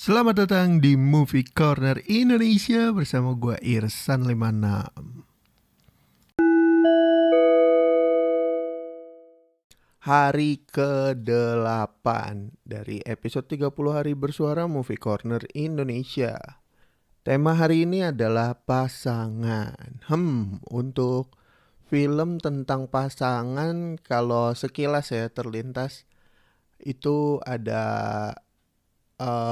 Selamat datang di Movie Corner Indonesia bersama gue Irsan 56. Hari ke-8 dari episode 30 hari bersuara Movie Corner Indonesia. Tema hari ini adalah pasangan. Untuk film tentang pasangan kalau sekilas ya terlintas itu ada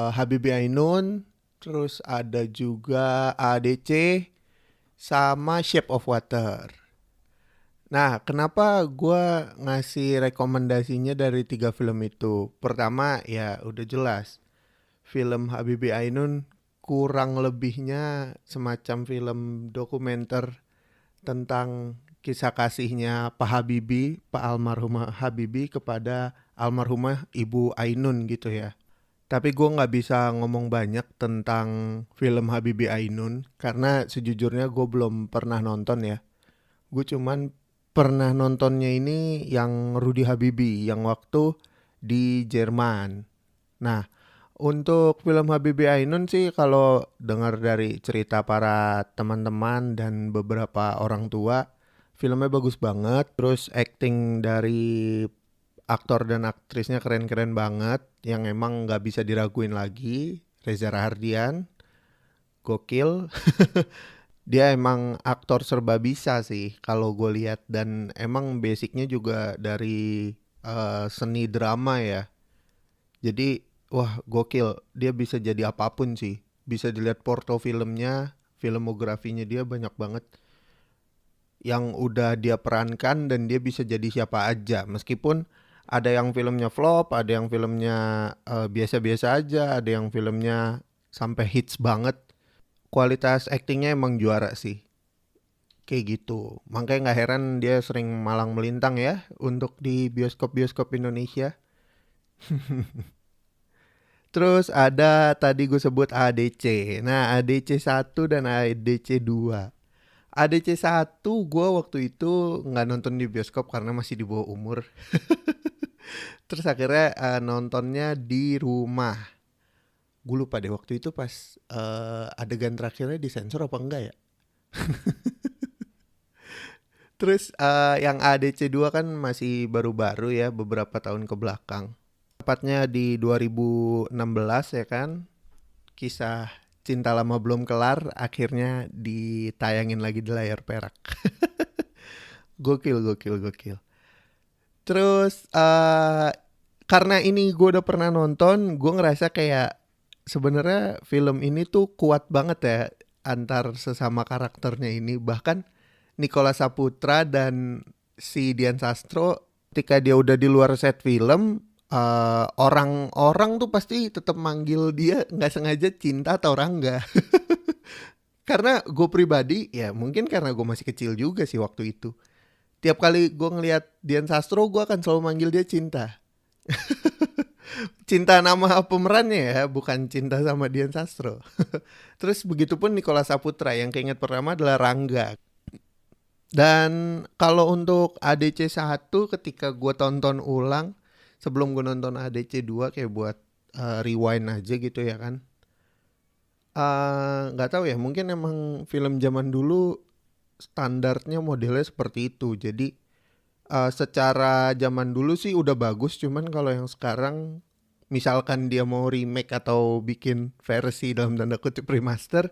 Habibie Ainun, terus ada juga ADC sama Shape of Water. Nah, kenapa gue ngasih rekomendasinya dari 3 film itu? Pertama, ya udah jelas. Film Habibie Ainun kurang lebihnya semacam film dokumenter tentang kisah kasihnya Pak Habibie, Pak almarhumah Habibie kepada almarhumah Ibu Ainun gitu ya. Tapi gue nggak bisa ngomong banyak tentang film Habibie Ainun karena sejujurnya gue belum pernah nonton ya. Gue cuman pernah nontonnya ini yang Rudy Habibie yang waktu di Jerman. Nah, untuk film Habibie Ainun sih kalau dengar dari cerita para teman-teman dan beberapa orang tua, filmnya bagus banget. Terus acting dari aktor dan aktrisnya keren-keren banget yang emang nggak bisa diraguin lagi. Reza Rahardian, gokil. Dia emang aktor serba bisa sih kalau gue lihat dan emang basicnya juga dari seni drama ya. Jadi wah gokil, dia bisa jadi apapun sih. Bisa dilihat porto filmnya, filmografinya dia banyak banget yang udah dia perankan dan dia bisa jadi siapa aja. Meskipun ada yang filmnya flop, ada yang filmnya biasa-biasa aja, ada yang filmnya sampai hits banget. Kualitas aktingnya emang juara sih. Kayak gitu. Makanya nggak heran dia sering malang melintang ya untuk di bioskop-bioskop Indonesia. Terus ada tadi gue sebut ADC. Nah, ADC 1 dan ADC 2. ADC 1 gue waktu itu nggak nonton di bioskop karena masih di bawah umur. Terus akhirnya nontonnya di rumah. Gue lupa deh waktu itu pas adegan terakhirnya disensor apa enggak ya. Terus yang ADC 2 kan masih baru-baru ya beberapa tahun ke belakang. Tepatnya di 2016 ya kan. Kisah Cinta Lama Belum Kelar akhirnya ditayangin lagi di layar perak. Gokil, gokil, gokil. Terus karena ini gue udah pernah nonton, gue ngerasa kayak sebenarnya film ini tuh kuat banget ya antar sesama karakternya ini. Bahkan Nicholas Saputra dan si Dian Sastro ketika dia udah di luar set film, orang-orang tuh pasti tetap manggil dia nggak sengaja cinta atau Rangga. Karena gue pribadi ya mungkin karena gue masih kecil juga sih waktu itu. Tiap kali gue ngelihat Dian Sastro gue akan selalu manggil dia cinta. Cinta nama pemerannya ya, bukan cinta sama Dian Sastro. Terus begitupun Nicholas Saputra yang keinget pertama adalah Rangga. Dan kalau untuk ADC 1 ketika gue tonton ulang sebelum gue nonton ADC 2 kayak buat rewind aja gitu ya kan. Nggak tahu ya, mungkin emang film zaman dulu standarnya modelnya seperti itu. Jadi secara zaman dulu sih udah bagus, cuman kalau yang sekarang misalkan dia mau remake atau bikin versi dalam tanda kutip remaster,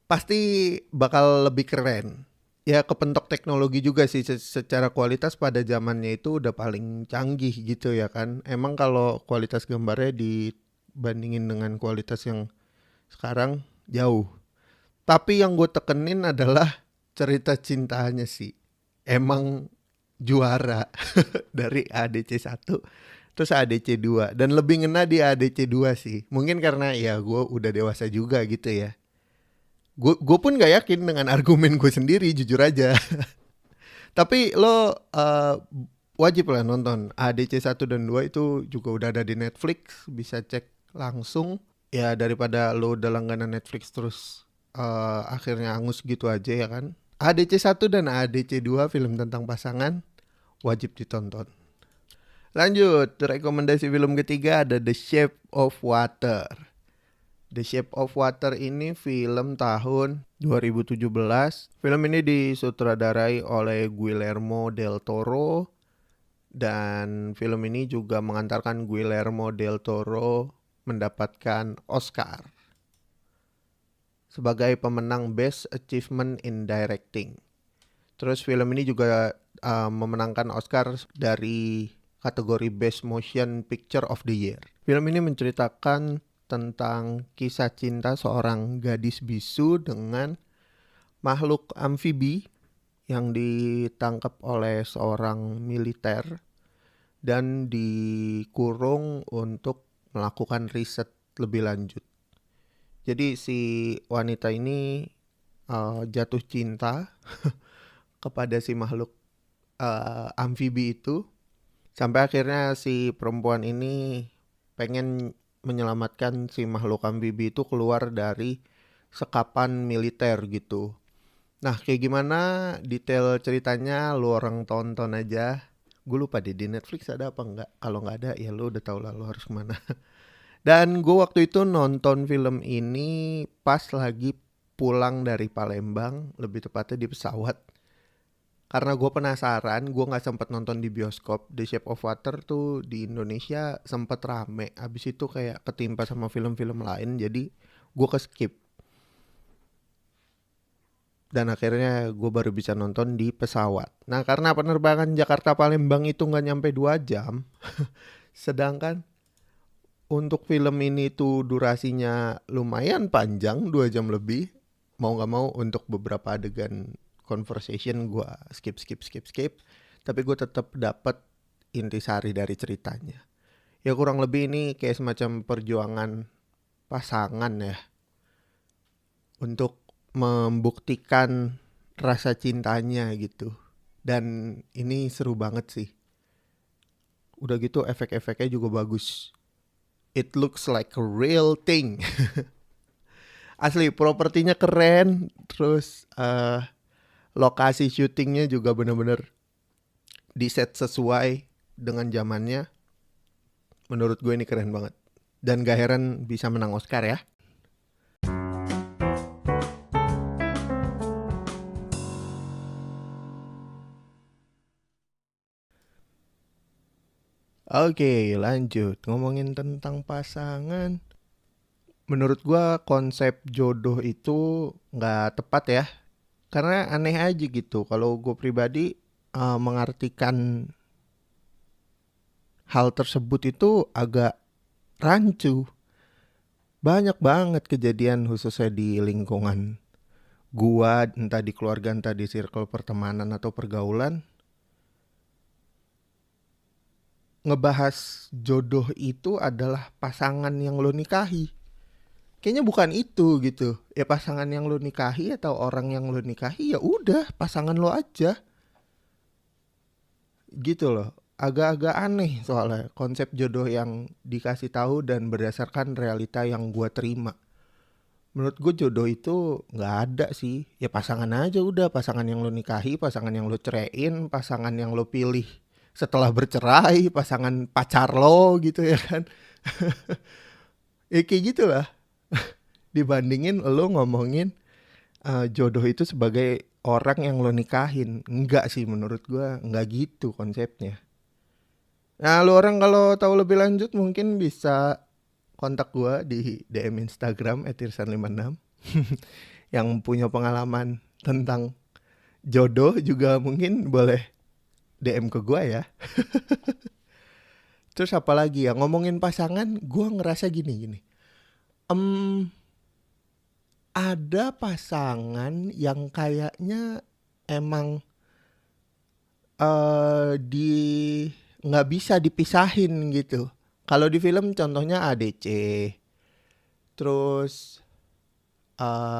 pasti bakal lebih keren. Ya kepentok teknologi juga sih secara kualitas pada zamannya itu udah paling canggih gitu ya kan. Emang kalau kualitas gambarnya dibandingin dengan kualitas yang sekarang jauh. Tapi yang gue tekenin adalah cerita cintanya sih. Emang juara dari ADC 1 terus ADC 2 dan lebih ngena di ADC 2 sih. Mungkin karena ya gue udah dewasa juga gitu ya. Gue pun gak yakin dengan argumen gue sendiri jujur aja. Tapi lo wajib lah nonton ADC 1 dan 2 itu juga udah ada di Netflix, bisa cek langsung. Ya daripada lo udah langganan Netflix terus akhirnya angus gitu aja ya kan. ADC 1 dan ADC 2 film tentang pasangan wajib ditonton. Lanjut, rekomendasi film ketiga ada The Shape of Water. The Shape of Water ini film tahun 2017. Film ini disutradarai oleh Guillermo del Toro dan film ini juga mengantarkan Guillermo del Toro mendapatkan Oscar sebagai pemenang Best Achievement in Directing. Terus film ini juga memenangkan Oscar dari kategori Best Motion Picture of the Year. Film ini menceritakan tentang kisah cinta seorang gadis bisu dengan makhluk amfibi yang ditangkap oleh seorang militer dan dikurung untuk melakukan riset lebih lanjut. Jadi si wanita ini jatuh cinta kepada si makhluk amfibi itu, sampai akhirnya si perempuan ini pengen menyelamatkan si makhluk amfibi itu keluar dari sekapan militer gitu. Nah, kayak gimana detail ceritanya lu orang tonton aja. Gue lupa deh di Netflix ada apa enggak. Kalau nggak ada ya lu udah tau lah lu harus kemana. Dan gue waktu itu nonton film ini pas lagi pulang dari Palembang, lebih tepatnya di pesawat. Karena gue penasaran, gue gak sempet nonton di bioskop. The Shape of Water tuh di Indonesia sempet rame. Abis itu kayak ketimpa sama film-film lain, jadi gue ke-skip. Dan akhirnya gue baru bisa nonton di pesawat. Nah, karena penerbangan Jakarta-Palembang itu gak nyampe 2 jam. Sedangkan untuk film ini tuh durasinya lumayan panjang, 2 jam lebih. Mau gak mau untuk beberapa adegan conversation gue skip. Tapi gue tetap dapat intisari dari ceritanya. Ya kurang lebih ini kayak semacam perjuangan pasangan ya. Untuk membuktikan rasa cintanya gitu. Dan ini seru banget sih. Udah gitu efek-efeknya juga bagus. It looks like a real thing. Asli propertinya keren. Terus lokasi syutingnya juga bener-bener di set sesuai dengan zamannya. Menurut gue ini keren banget. Dan gak heran bisa menang Oscar ya. Oke, lanjut. Ngomongin tentang pasangan. Menurut gue konsep jodoh itu gak tepat ya. Karena aneh aja gitu. Kalau gue pribadi mengartikan hal tersebut itu agak rancu. Banyak banget kejadian khususnya di lingkungan gua, entah di keluarga, entah di circle pertemanan atau pergaulan. Ngebahas jodoh itu adalah pasangan yang lo nikahi. Kayaknya bukan itu gitu. Ya pasangan yang lo nikahi atau orang yang lo nikahi ya udah pasangan lo aja. Gitu loh. Agak-agak aneh soalnya konsep jodoh yang dikasih tahu dan berdasarkan realita yang gua terima. Menurut gue jodoh itu nggak ada sih. Ya pasangan aja udah. Pasangan yang lo nikahi, pasangan yang lo ceraiin, pasangan yang lo pilih setelah bercerai, pasangan pacar lo gitu ya kan. Ya kayak gitulah. Dibandingin lo ngomongin jodoh itu sebagai orang yang lo nikahin. Enggak sih menurut gue, enggak gitu konsepnya. Nah lo orang kalau tahu lebih lanjut mungkin bisa kontak gue di DM Instagram @irsan56 yang punya pengalaman tentang jodoh juga mungkin boleh DM ke gue ya. Terus apa lagi ya, ngomongin pasangan gue ngerasa gini. Ada pasangan yang kayaknya emang di nggak bisa dipisahin gitu. Kalau di film contohnya ADC, terus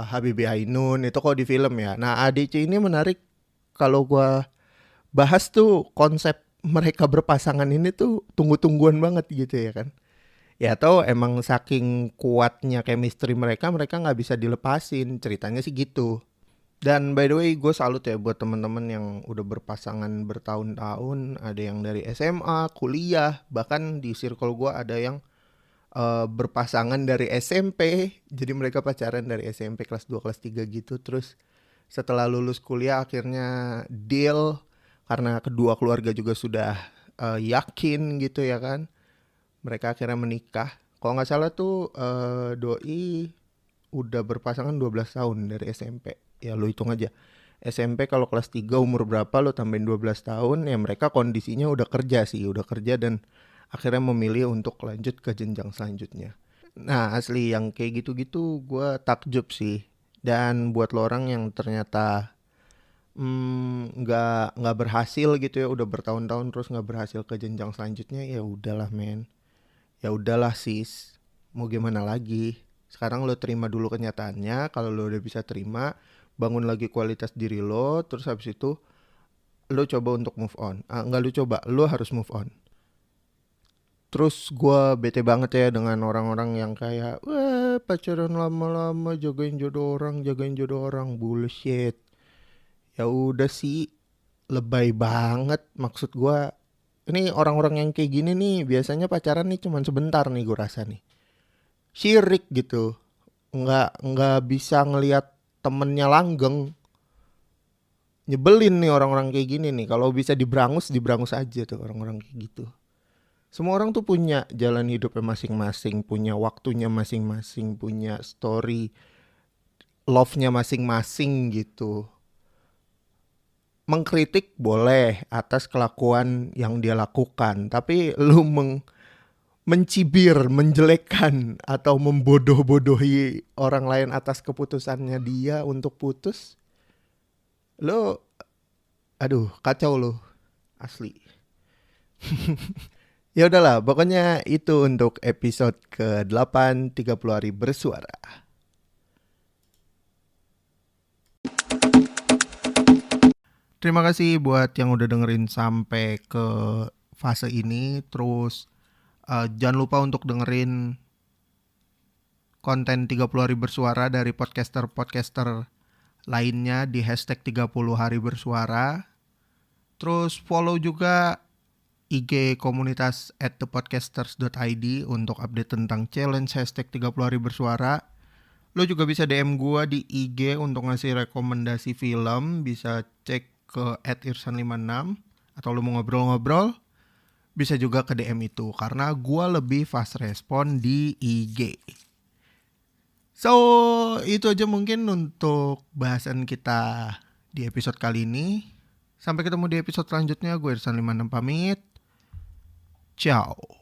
Habibie Ainun itu kok di film ya. Nah ADC ini menarik kalau gue bahas tuh konsep mereka berpasangan ini tuh tunggu-tungguan banget gitu ya kan. Ya tau emang saking kuatnya chemistry mereka nggak bisa dilepasin, ceritanya sih gitu. Dan by the way, gue salut ya buat teman-teman yang udah berpasangan bertahun-tahun. Ada yang dari SMA, kuliah, bahkan di circle gue ada yang berpasangan dari SMP. Jadi mereka pacaran dari SMP kelas 2, kelas 3 gitu. Terus setelah lulus kuliah akhirnya deal karena kedua keluarga juga sudah yakin gitu ya kan. Mereka akhirnya menikah. Kalau nggak salah tuh doi udah berpasangan 12 tahun dari SMP. Ya lu hitung aja. SMP kalau kelas 3 umur berapa lu tambahin 12 tahun, ya mereka kondisinya udah kerja sih, udah kerja dan akhirnya memilih untuk lanjut ke jenjang selanjutnya. Nah asli yang kayak gitu-gitu gue takjub sih. Dan buat lo orang yang ternyata nggak berhasil gitu ya, udah bertahun-tahun terus nggak berhasil ke jenjang selanjutnya, ya udahlah men, ya udahlah sis, mau gimana lagi. Sekarang lo terima dulu kenyataannya. Kalau lo udah bisa terima, bangun lagi kualitas diri lo. Terus habis itu lo coba untuk move on. Nggak, lo coba, lo harus move on. Terus gue bete banget ya dengan orang-orang yang kayak, wah pacaran lama-lama jagain jodoh orang, bullshit. Ya udah sih, lebay banget. Maksud gue, ini orang-orang yang kayak gini nih biasanya pacaran nih cuman sebentar nih gue rasa nih. Syirik gitu, nggak bisa ngelihat temennya langgeng. Nyebelin nih orang-orang kayak gini nih. Kalau bisa diberangus aja tuh orang-orang kayak gitu. Semua orang tuh punya jalan hidupnya masing-masing, punya waktunya masing-masing, punya story love-nya masing-masing gitu. Mengkritik boleh atas kelakuan yang dia lakukan, tapi lu mencibir, menjelekkan atau membodoh-bodohi orang lain atas keputusannya dia untuk putus, lo aduh kacau lo asli. Ya udahlah, pokoknya itu untuk episode ke-8 30 hari bersuara. Terima kasih buat yang udah dengerin sampai ke fase ini. Terus jangan lupa untuk dengerin konten 30 hari bersuara dari podcaster-podcaster lainnya di hashtag 30 hari bersuara. Terus follow juga IG komunitas @thepodcasters.id untuk update tentang challenge hashtag 30 hari bersuara. Lo juga bisa DM gue di IG untuk ngasih rekomendasi film. Bisa cek ke @irsan56. Atau lo mau ngobrol-ngobrol, bisa juga ke DM itu. Karena gue lebih fast respon di IG. So, itu aja mungkin untuk bahasan kita di episode kali ini. Sampai ketemu di episode selanjutnya. Gue Irsan56 pamit. Ciao.